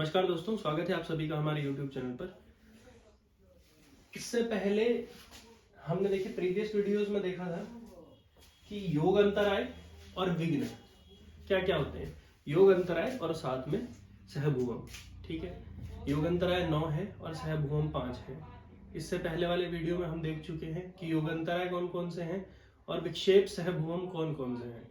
नमस्कार दोस्तों, स्वागत है आप सभी का हमारे YouTube चैनल पर। इससे पहले हमने देखिए प्रीवियस वीडियोस में देखा था कि योग अंतराय और विघ्न क्या क्या होते हैं। योग अंतराय और साथ में सहभुवम, ठीक है। योग अंतराय 9 है और सहभुवम 5 है। इससे पहले वाले वीडियो में हम देख चुके हैं कि योग अंतराय कौन कौन से हैं और विक्षेप सहभुवम कौन कौन से हैं।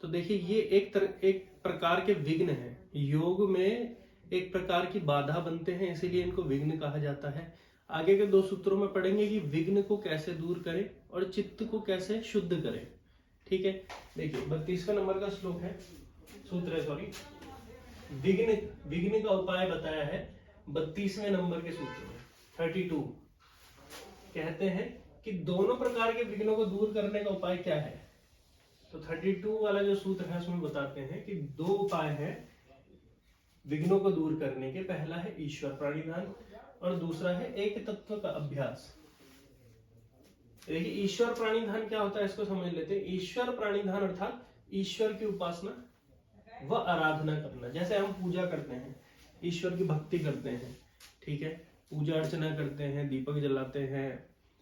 तो देखिए ये एक प्रकार के विघ्न हैं। योग में एक प्रकार की बाधा बनते हैं, इसीलिए इनको विघ्न कहा जाता है। आगे के 2 सूत्रों में पढ़ेंगे कि विघ्न को कैसे दूर करें और चित्त को कैसे शुद्ध करें, ठीक है। देखिए 32वें नंबर का श्लोक है, सूत्र है सॉरी, विघ्न का उपाय बताया है 32वें नंबर के सूत्र में। 32 कहते हैं कि दोनों प्रकार के विघ्नों को दूर करने का उपाय क्या है। तो 32 वाला जो सूत्र है उसमें बताते हैं कि 2 उपाय हैं विघ्नों को दूर करने के। पहला है ईश्वर प्रणिधान और दूसरा है एक तत्व का अभ्यास। देखिए ईश्वर प्रणिधान क्या होता है इसको समझ लेते हैं। ईश्वर प्रणिधान अर्थात ईश्वर की उपासना व आराधना करना। जैसे हम पूजा करते हैं, ईश्वर की भक्ति करते हैं, ठीक है, पूजा अर्चना करते हैं, दीपक जलाते हैं,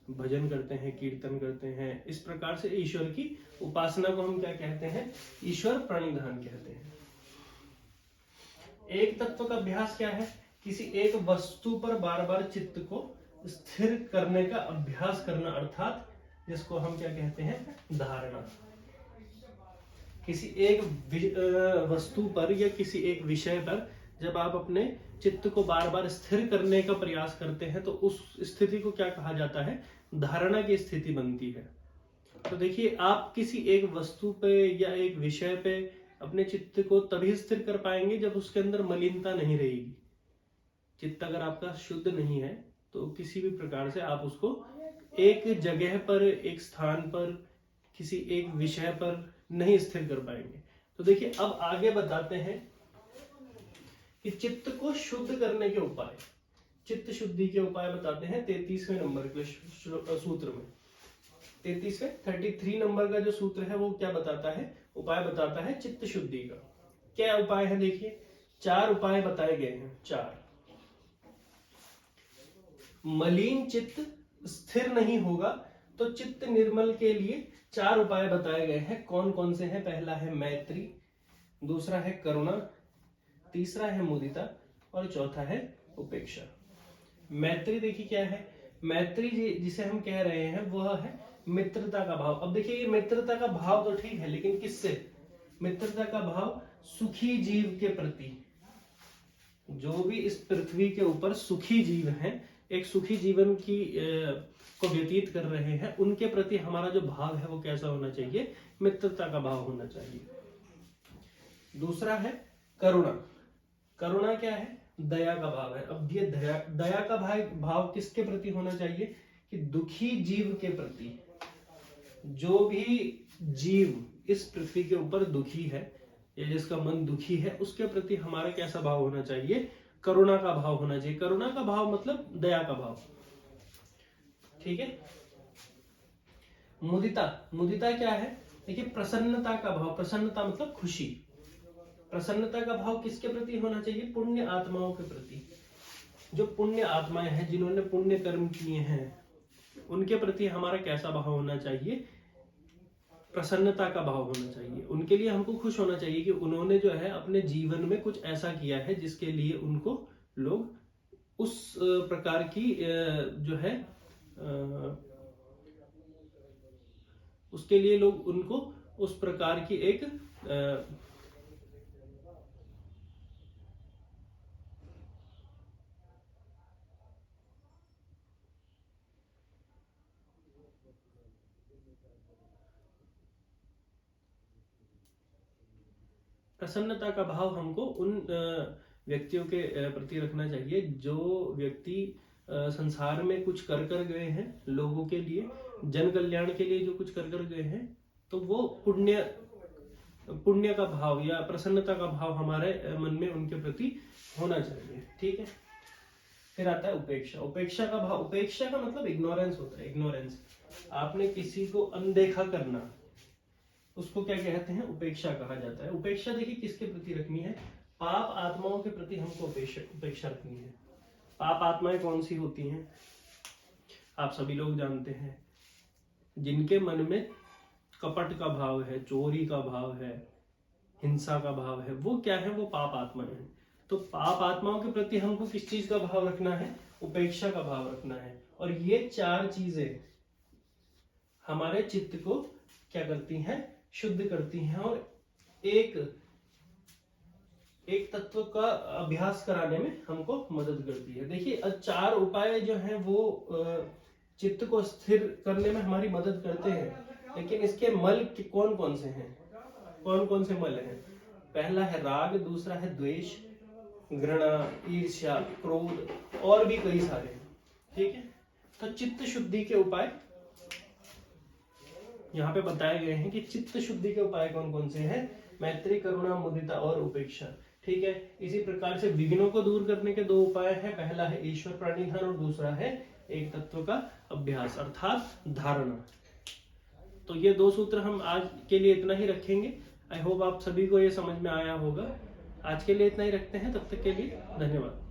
भजन करते हैं, कीर्तन करते हैं। इस प्रकार से ईश्वर की उपासना को हम क्या कहते हैं, ईश्वर प्रणिधान कहते हैं। एक तत्व का अभ्यास क्या है, किसी एक वस्तु पर बार बार चित्त को स्थिर करने का अभ्यास करना, अर्थात जिसको हम क्या कहते हैं, धारणा। किसी एक वस्तु पर या किसी एक विषय पर जब आप अपने चित्त को बार बार स्थिर करने का प्रयास करते हैं तो उस स्थिति को क्या कहा जाता है, धारणा की स्थिति बनती है। तो देखिए आप किसी एक वस्तु पे या एक विषय पे अपने चित्त को तभी स्थिर कर पाएंगे जब उसके अंदर मलिनता नहीं रहेगी। चित्त अगर आपका शुद्ध नहीं है तो किसी भी प्रकार से आप उसको एक जगह पर, एक स्थान पर, किसी एक विषय पर नहीं स्थिर कर पाएंगे। तो देखिए अब आगे बताते हैं कि चित्त को शुद्ध करने के उपाय, चित्त शुद्धि के उपाय बताते हैं 33वें नंबर के सूत्र में। 33 नंबर का जो सूत्र है वो क्या बताता है, उपाय बताता है चित्त शुद्धि का। क्या उपाय है, देखिए 4 उपाय बताए गए हैं। 4 मलिन चित्त स्थिर नहीं होगा तो चित्त निर्मल के लिए 4 उपाय बताए गए हैं। कौन कौन से हैं, पहला है मैत्री, दूसरा है करुणा, तीसरा है मुदिता और चौथा है उपेक्षा। मैत्री देखिए क्या है, मैत्री जिसे हम कह रहे हैं वह है मित्रता का भाव। अब देखिए ये मित्रता का भाव तो ठीक है, लेकिन किससे, मित्रता का भाव सुखी जीव के प्रति। जो भी इस पृथ्वी के ऊपर सुखी जीव हैं, एक सुखी जीवन की को व्यतीत कर रहे हैं, उनके प्रति हमारा जो भाव है वो कैसा होना चाहिए, मित्रता का भाव होना चाहिए। दूसरा है करुणा। करुणा क्या है, दया का भाव है। अब ये दया का भाव किसके प्रति होना चाहिए, कि दुखी जीव के प्रति। जो भी जीव इस पृथ्वी के ऊपर दुखी है या जिसका मन दुखी है, उसके प्रति हमारा कैसा भाव होना चाहिए, करुणा का भाव होना चाहिए। करुणा का भाव मतलब दया का भाव, ठीक है। मुदिता, मुदिता क्या है, देखिए प्रसन्नता का भाव। प्रसन्नता मतलब खुशी। प्रसन्नता का भाव किसके प्रति होना चाहिए, पुण्य आत्माओं के प्रति। जो पुण्य आत्माएं हैं, जिन्होंने पुण्य कर्म किए हैं, उनके प्रति हमारा कैसा भाव होना चाहिए, प्रसन्नता का भाव होना चाहिए। उनके लिए हमको खुश होना चाहिए कि उन्होंने जो है अपने जीवन में कुछ ऐसा किया है जिसके लिए उनको लोग उस प्रकार की जो है उसके लिए लोग उनको उस प्रकार की एक प्रसन्नता का भाव हमको उन व्यक्तियों के प्रति रखना चाहिए जो व्यक्ति संसार में कुछ कर गए हैं, लोगों के लिए, जन कल्याण के लिए जो कुछ कर गए हैं, तो वो पुण्य का भाव या प्रसन्नता का भाव हमारे मन में उनके प्रति होना चाहिए, ठीक है। फिर आता है उपेक्षा। उपेक्षा का भाव, उपेक्षा का मतलब इग्नोरेंस होता है। इग्नोरेंस, आपने किसी को अनदेखा करना, उसको क्या कहते हैं, उपेक्षा कहा जाता है। उपेक्षा देखिए किसके प्रति रखनी है, पाप आत्माओं के प्रति हमको उपेक्षा रखनी है। पाप आत्माएं कौन सी होती हैं? आप सभी लोग जानते हैं, जिनके मन में कपट का भाव है, चोरी का भाव है, हिंसा का भाव है, वो क्या है? वो पाप आत्माएं हैं। तो पाप आत्माओं के प्रति हमको किस चीज का भाव रखना है? उपेक्षा का भाव रखना है। और ये 4 चीजें हमारे चित्त को क्या करती हैं? शुद्ध करती हैं और एक तत्व का अभ्यास कराने में हमको मदद करती है। देखिए 4 उपाय जो हैं वो चित्त को स्थिर करने में हमारी मदद करते हैं, लेकिन इसके मल कौन कौन से हैं? कौन कौन से मल हैं? पहला है राग, दूसरा है द्वेष, घृणा, ईर्ष्या, क्रोध और भी कई सारे हैं। ठीक है, तो चित्त शुद्धि के उपाय यहाँ पे बताए गए हैं कि चित्त शुद्धि के उपाय कौन कौन से हैं? मैत्री, करुणा, मुदिता और उपेक्षा। ठीक है, इसी प्रकार से विघ्नों को दूर करने के 2 उपाय हैं। पहला है ईश्वर प्रणिधान और दूसरा है एक तत्व का अभ्यास अर्थात धारणा। तो ये 2 सूत्र हम आज के लिए इतना ही रखेंगे। आई होप आप सभी को ये समझ में आया होगा। आज के लिए इतना ही रखते हैं, तब तक के लिए धन्यवाद।